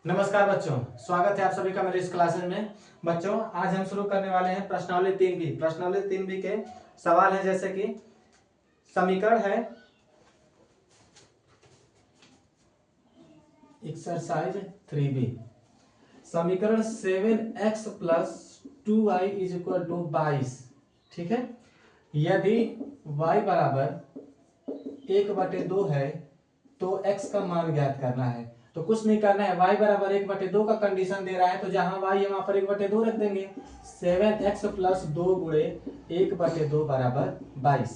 नमस्कार बच्चों, स्वागत है आप सभी का मेरे इस क्लासेस में। बच्चों, आज हम शुरू करने वाले हैं प्रश्नावली 3 बी। प्रश्नावली 3 बी के सवाल है जैसे कि समीकरण है एक्सरसाइज 3 बी। समीकरण 7x plus 2y is equal to 22। ठीक है, यदि y बराबर 1/2 है तो x का मान ज्ञात करना है। तो कुछ नहीं करना है, y बराबर 1/2 का कंडीशन दे रहा है तो जहां y है वहां पर 1/2 रख देंगे। 7x प्लस 2 गुणे 1/2 बराबर 22।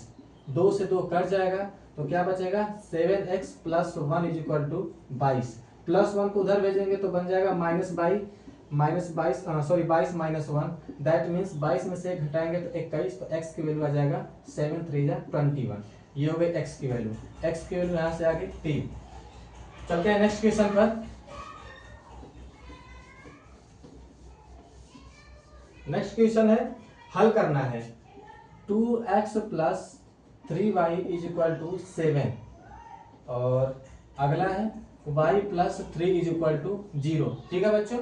2 से 2 कट जाएगा तो क्या बचेगा 7x plus 1 is equal to 22। Plus 1 को उधर भेजेंगे तो बन जाएगा -22 सॉरी 22 -1। दैट मीन्स 22 में से 1 घटाएंगे तो 21। तो x की वैल्यू आ जाएगा 7 3 जा 21। ये हो गई x की वैल्यू। x की वैल्यू यहां से आ गई 3। चलते हैं नेक्स्ट क्वेश्चन पर। नेक्स्ट क्वेश्चन है हल करना है 2x plus 3y is equal to 7 और अगला है y plus 3 is equal to 0। ठीक है बच्चों,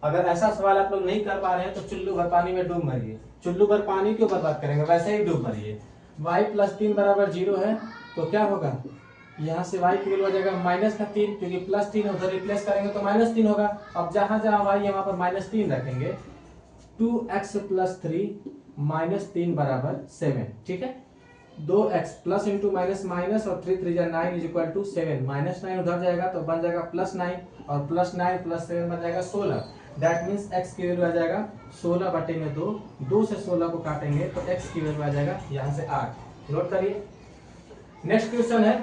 अगर ऐसा सवाल आप लोग नहीं कर पा रहे हैं तो चुल्लू भर पानी में डूब मरिए। चुल्लू भर पानी क्यों बर्बाद करेंगे, वैसे ही डूब मरिए। y प्लस 3 बराबर 0 है तो क्या होगा, यहाँ से y की वैल्यू आ जाएगा -3, क्योंकि +3 उधर रिप्लेस करेंगे तो -3 होगा। अब जहां जहां y है वहां पर -3 रखेंगे। 2x प्लस 3 -3 बराबर 7। ठीक है, 2x plus into minus minus और 3 3 9 इज इक्वल टू 7। -9 उधर जाएगा तो बन जाएगा +9 और +9 + 7 बन जाएगा 16। दैट मीन्स x की वैल्यू आ जाएगा 16/2। 2 से 16 को काटेंगे तो x की वैल्यू आ जाएगा यहाँ से 8। नोट करिए। नेक्स्ट क्वेश्चन है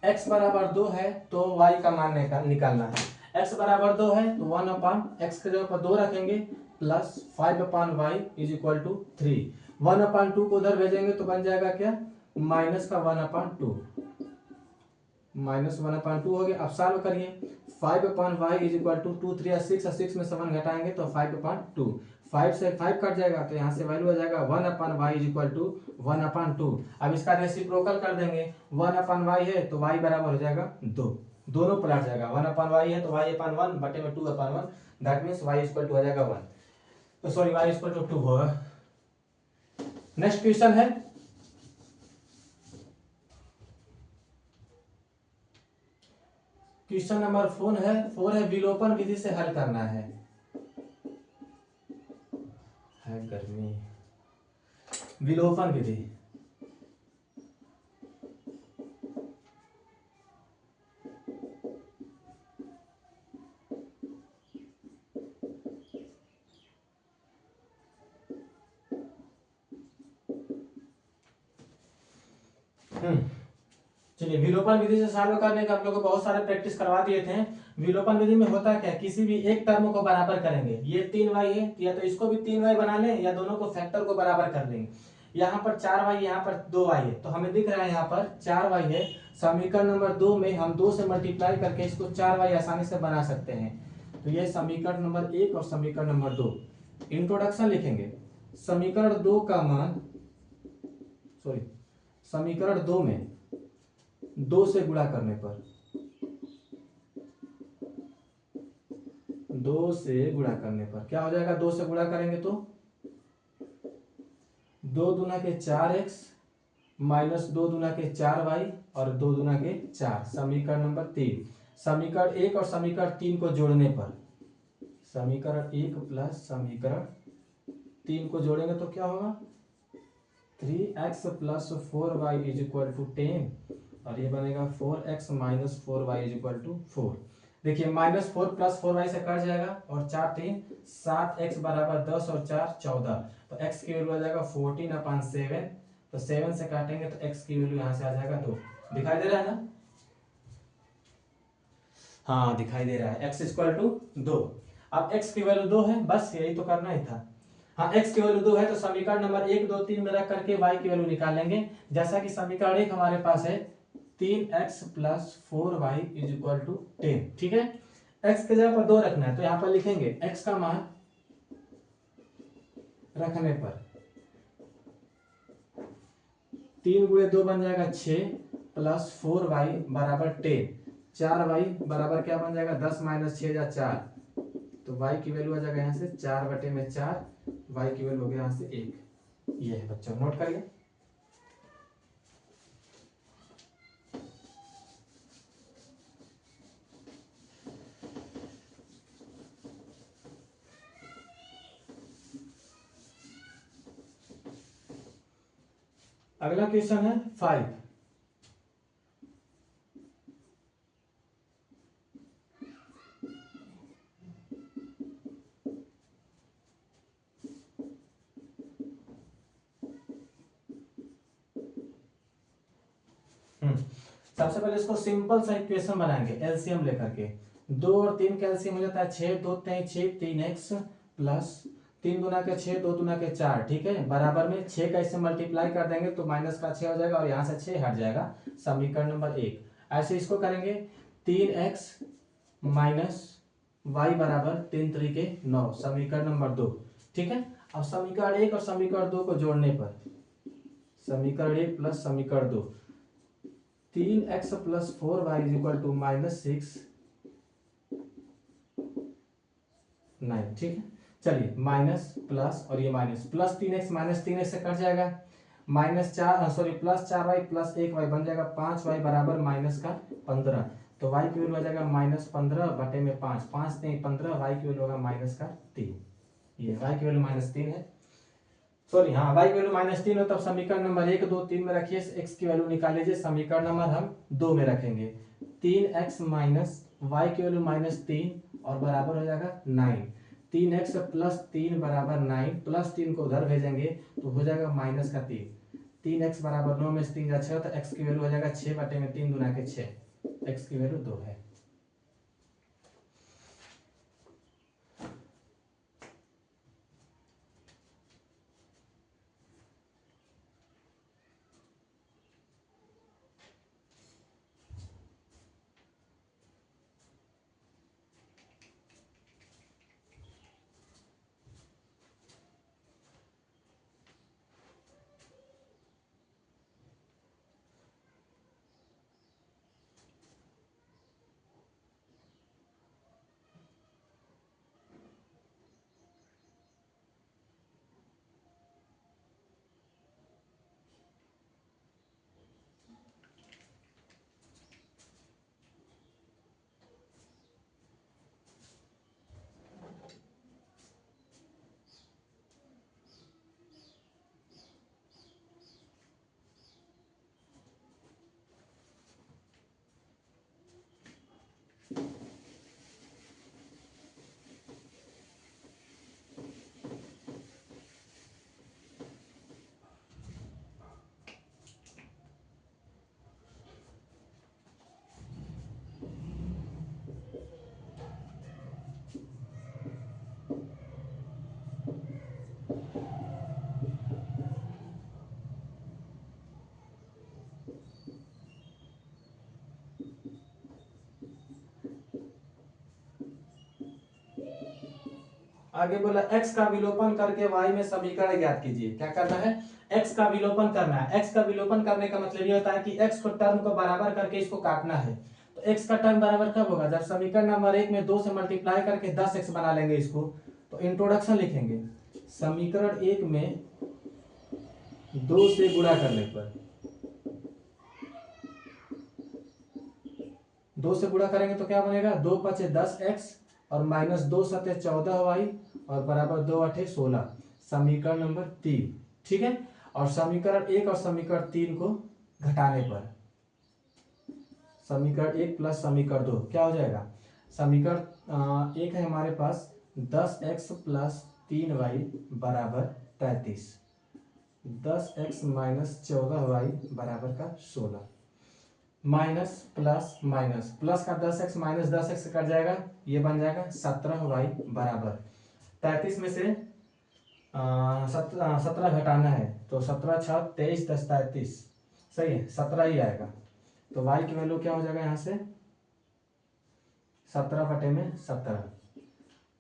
x बराबर 2 है तो y का मान निकालना है। x बराबर 2 है तो 1/x के जगह पर 2 रखेंगे plus 5/y is equal to 3। 1/2 को उधर भेजेंगे तो बन जाएगा क्या, माइनस का 1/2। -1/2 हो गया। अब सॉल्व करिए। 5/y इज इक्वल टू 2 3 6 और 6 में से 1 घटाएंगे तो 5/2। 5 से 5 कट जाएगा तो यहाँ से वैल्यू आ जाएगा 1/y इज इक्वल टू 1/2। अब इसका रेसिप्रोकल कर देंगे। 1/y है तो y बराबर हो जाएगा 2। दोनों पलट जाएगा। 1/y है तो y/1 बटे में 2/1। That means y equal to हो जाएगा 1। तो सॉरी y इक्वल टू 2 होगा। नेक्स्ट क्वेश्चन है क्वेश्चन नंबर 4 है विलोपन विधि से हल करना है गर्मी। विलोपन विधि। चलिए, विलोपन विधि से सॉल्व करने का आप लोगों को बहुत सारे प्रैक्टिस करवा दिए थे। विलोपन विधि में होता क्या, किसी भी एक टर्म को बराबर करेंगे। ये 3y है, या तो इसको भी 3y बना लें या दोनों को फैक्टर को बराबर कर लेंगे। यहाँ पर 4y, यहाँ पर 2y है तो हमें दिख रहा है यहाँ पर 4y है। समीकरण नंबर 2 में हम 2 से मल्टीप्लाई करके इसको 4y आसानी से बना सकते हैं। तो ये समीकरण नंबर 1 और समीकरण नंबर 2। इंट्रोडक्शन लिखेंगे। समीकरण 2 का मान, सॉरी, समीकरण 2 में 2 से गुणा करने पर, 2 से गुणा करने पर क्या हो जाएगा, 2 से गुणा करेंगे तो 2 दूना के 4x माइनस 2 दूना के 4y और 2 दूना के 4। समीकरण नंबर 3। समीकरण 1 और समीकरण 3 को जोड़ने पर, समीकरण 1 प्लस समीकरण 3 को जोड़ेंगे तो क्या होगा, 3x plus 4y is equal to 10 और ये बनेगा 4x minus 4y is equal to 4। देखिए -4 प्लस 4y से कट जाएगा और 4 3 7x बराबर 10 और 4 14। तो x की वैल्यू आ जाएगा 14/7। तो 7 से काटेंगे तो x की वैल्यू यहाँ से आ जाएगा 2। दिखाई दे रहा है ना, हाँ दिखाई दे रहा है। x equal to 2। अब x की वैल्यू 2 है, बस यही तो करना ही था। हाँ, x की वैल्यू 2 है तो समीकरण नंबर 1 2 3 में रख करके y की वैल्यू निकालेंगे। जैसा कि समीकरण 1 हमारे पास है 3x plus 4y is equal to 10। ठीक है, x के जगह पर 2 रखना है तो यहाँ पर लिखेंगे x का मान रखने पर 3 गुणे 2 बन जाएगा 6 प्लस 4y बराबर 10, 4y बराबर क्या बन जाएगा 10 माइनस 6 या 4, तो y की वैल्यू आ जाएगा यहाँ से 4/4, y की वैल्यू हो गया यहाँ से 1। ये है बच्चों, नोट करिए। अगला क्वेश्चन है 5। सबसे पहले इसको सिंपल सा इक्वेशन बनाएंगे एलसीएम लेकर के। 2 और 3 का एलसीएम हो जाता है 6, 2 3 6, 3x प्लस 3 गुना के 6, 2 गुना के 4, ठीक है, बराबर में 6 का इससे मल्टीप्लाई कर देंगे तो माइनस का 6 हो जाएगा और यहाँ से 6 हट जाएगा, समीकरण नंबर 1। ऐसे इसको करेंगे 3x माइनस वाई बराबर 3 तरीके 9, समीकरण नंबर 2, ठीक है। अब समीकरण 1 और समीकरण 2 को जोड़ने पर समीकरण 1 प्लस समीकरण 2, 3x plus 4y is equal to -6 9, ठीक है। चलिए माइनस प्लस और ये minus, plus 3x minus 3x से कट जाएगा, प्लस 4y प्लस 1y बन जाएगा 5y बराबर माइनस का 15, तो y की वैल्यू आ जाएगा -15 बटे में 5, 5 नहीं 15, y की वैल्यू होगा माइनस का 3। ये y की वैल्यू -3 है, सॉरी हाँ, y की वैल्यू -3 हो तब समीकरण नंबर 1 2 3 में रखिए, x की वैल्यू निकाल लीजिए, समीकरण नंबर हम 2 में रखेंगे। 3x माइनस y की वैल्यू -3 और बराबर हो जाएगा 9, 3x प्लस 3 बराबर 9, प्लस 3 को उधर भेजेंगे तो हो जाएगा माइनस का 3, 3x बराबर 9 में से 3 6, तो x की वैल्यू हो जाएगा 6 बटे में 3 गुना के 6, x की वैल्यू 2 है। आगे बोला x का विलोपन करके y में समीकरण ज्ञात कीजिए। क्या करना है, x का विलोपन करना है। x का विलोपन करने का मतलब ये होता है कि x को टर्म को बराबर करके इसको काटना है। तो x का टर्म बराबर कब होगा, जब समीकरण नंबर 1 में 2 से मल्टीप्लाई करके 10x बना लेंगे इसको। तो इंट्रोडक्शन लिखेंगे, समीकरण 1 में 2 से गुणा करने पर, 2 से गुणा करेंगे तो क्या बनेगा, 2 5 10x और -2 7 14y और बराबर 2 8 16, समीकरण नंबर 3, ठीक है। और समीकरण 1 और समीकरण 3 को घटाने पर समीकरण 1 प्लस समीकरण 2 क्या हो जाएगा, समीकरण 1 है हमारे पास 10x प्लस 3y बराबर 33, 10x माइनस 14y बराबर का 16, माइनस प्लस माइनस, प्लस का 10x माइनस 10x से कट जाएगा, ये बन जाएगा 17y बराबर 33 में से 17 घटाना है तो 17 6 23 10 33, सही है, 17 ही आएगा। तो y की वैल्यू क्या हो जाएगा यहाँ से 17/17,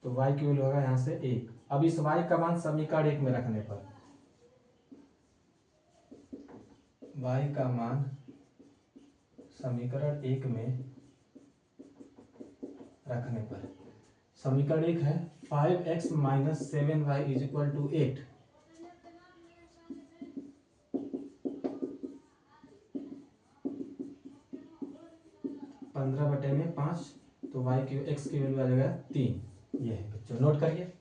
तो y की वैल्यू होगा यहाँ से 1। अब इस y का मान समीकरण 1 में रखने पर, y का मान समीकरण 1 में रखने पर, समीकरण 1 है 5x - 7y = 8। 15/5, तो y की x की वैल्यू आ जाएगा 3। ये है बच्चों, नोट करिए।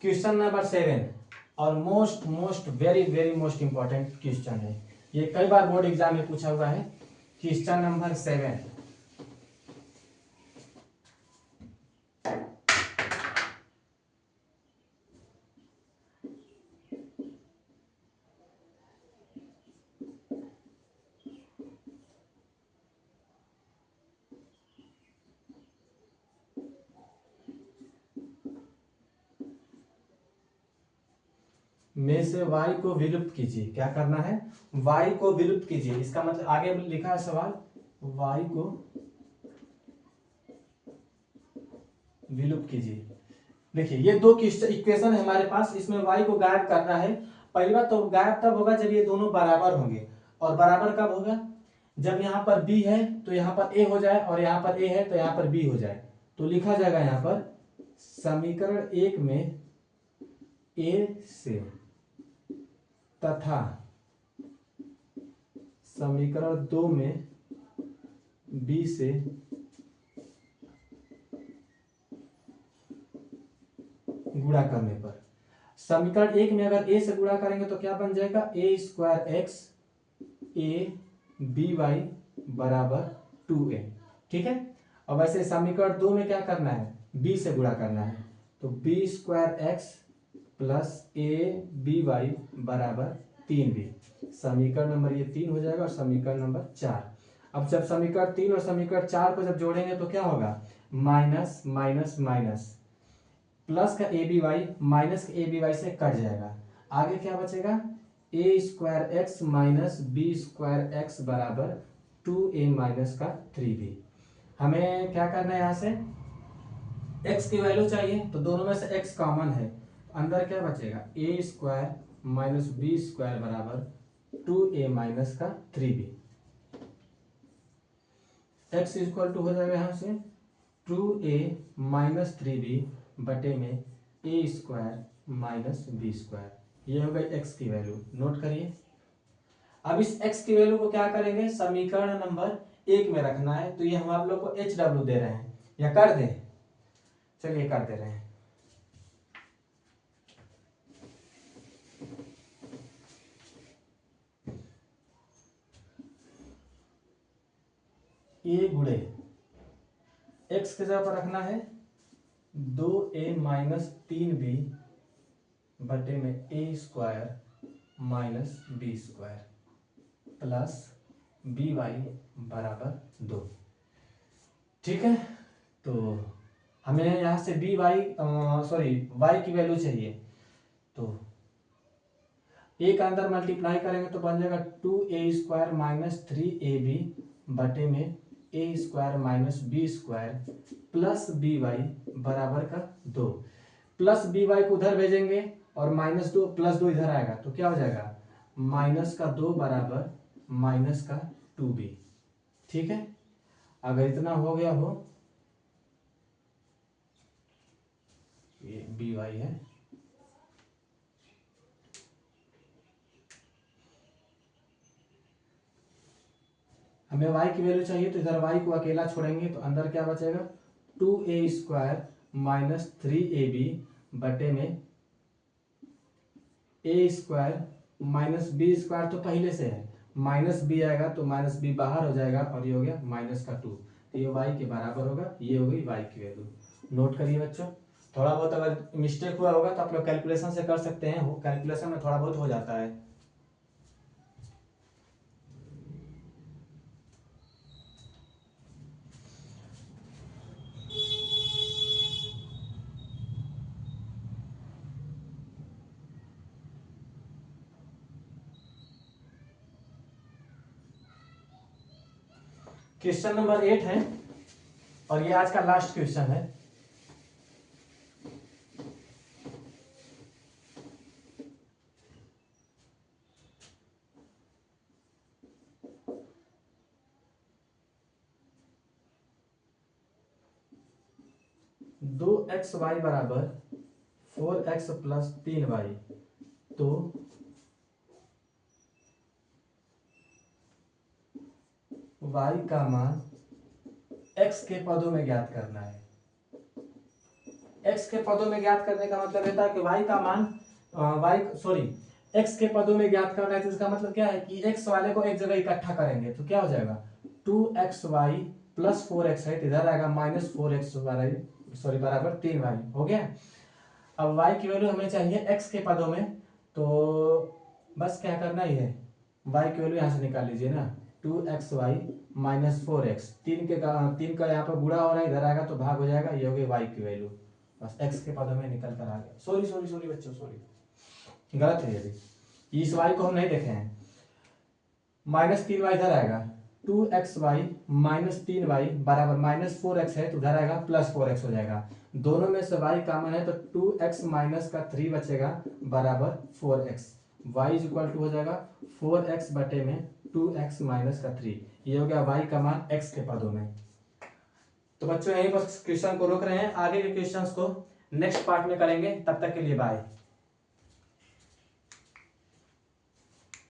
क्वेश्चन नंबर 7 और most very very most important question है। ये कई बार बोर्ड एग्जाम में पूछा हुआ है। क्वेश्चन नंबर 7, में से y को विलुप्त कीजिए। क्या करना है? y को विलुप्त कीजिए। इसका मतलब आगे लिखा है सवाल, y को विलुप्त कीजिए। देखिए ये दो इक्वेशन है हमारे पास, इसमें y को गायब करना है। पहली बात तो गायब तब होगा जब ये दोनों बराबर होंगे, और बराबर कब होगा? जब यहाँ पर b है तो यहाँ पर a हो जाए, और यहाँ पर a है तो यहाँ पर b हो जाए। तो लिखा जाएगा यहाँ पर समीकरण 1 में a से तथा समीकरण 2 में b से गुणा करने पर, समीकरण 1 में अगर a से गुणा करेंगे तो क्या बन जाएगा? a² a by बराबर 2a। ठीक है। अब ऐसे समीकरण 2 में क्या करना है? b से गुणा करना है, तो b² प्लस a by बराबर 3b। समीकरण नंबर ये 3 हो जाएगा, और समीकरण नंबर 4। अब जब समीकरण 3 और समीकरण 4 को जब जोड़ेंगे तो क्या होगा? माइनस माइनस माइनस, प्लस का a माइनस का a से कट जाएगा। आगे क्या बचेगा? a² माइनस b² बराबर 2a माइनस का 3b। हमें क्या करना है? यहाँ से x की वैल्यू चाहिए, तो दोनों में से x कॉमन है, अंदर क्या बचेगा? a² माइनस b² बराबर 2a माइनस का 3b। x इक्वल टू हो जाएगा यहाँ से 2a माइनस 3b बटे में a² माइनस b²। ये हो गई x की वैल्यू, नोट करिए। अब इस x की वैल्यू को क्या करेंगे? समीकरण नंबर 1 में रखना है। तो ये हम आप लोग को HW दे रहे हैं, या कर दें? चलिए कर दे रहे हैं। a गुणे x के जगह पर रखना है 2a माइनस 3b बटे में a² minus b² plus by बराबर 2। ठीक है। तो हमें यहाँ से y की वैल्यू चाहिए, तो a का अंदर मल्टीप्लाई करेंगे तो बन जाएगा 2a² माइनस 3ab बटे में a² minus b² plus by बराबर का 2। प्लस by को उधर भेजेंगे और माइनस 2 प्लस 2 इधर आएगा, तो क्या हो जाएगा? माइनस का 2 बराबर माइनस का 2b। ठीक है। अगर इतना हो गया हो, ये by है, हमें y की वैल्यू चाहिए, तो इधर y को अकेला छोड़ेंगे तो अंदर क्या बचेगा? 2a² माइनस 3ab बटे में a² माइनस b² तो पहले से है, माइनस b आएगा तो माइनस b बाहर हो जाएगा, और ये हो गया माइनस का 2, तो ये y के बराबर होगा। ये हो गई y की वैल्यू, नोट करिए बच्चों। थोड़ा बहुत अगर मिस्टेक हुआ होगा तो आप लोग कैलकुलेशन से कर सकते हैं, कैलकुलेशन में थोड़ा बहुत हो जाता है। क्वेश्चन नंबर 8 है और ये आज का लास्ट क्वेश्चन है। दो एक्स वाई बराबर 4x प्लस 3y, तो y का मान x के पदों में ज्ञात करना है। x के पदों में ज्ञात करने का मतलब रहता है कि y का मान x के पदों में ज्ञात करना है, तो इसका मतलब क्या है कि x वाले को एक जगह इकट्ठा करेंगे तो क्या हो जाएगा 2xy प्लस 4x है, इधर आएगा माइनस 4x बराबर 3y हो गया। अब y की वैल्यू हमें चाहिए x के पदों में, तो बस क्या करना ही है, y की वैल्यू यहाँ से निकाल लीजिए ना, 2xy माइनस 4x, 3 का यहाँ पर गुणा हो रहा है, इधर आएगा तो भाग हो जाएगा, ये हो गई y की वैल्यू, बस x के पदों में निकल कर आ गया। सॉरी बच्चों, सॉरी गलत है, यदि इस y को हम नहीं देखे हैं, माइनस 3y इधर आएगा, 2xy माइनस 3y बराबर माइनस 4x है, तो इधर आएगा प्लस 4x हो जाएगा। दोनों में से y कॉमन है तो 2x माइनस का 3 बचेगा बराबर 4x, y is equal to हो जाएगा 4x बटे में 2x माइनस का 3, ये हो गया y का मान x के पदों में। तो बच्चों यहीं पर क्वेश्चन को रोक रहे हैं, आगे के क्वेश्चंस को नेक्स्ट पार्ट में करेंगे, तब तक के लिए बाय।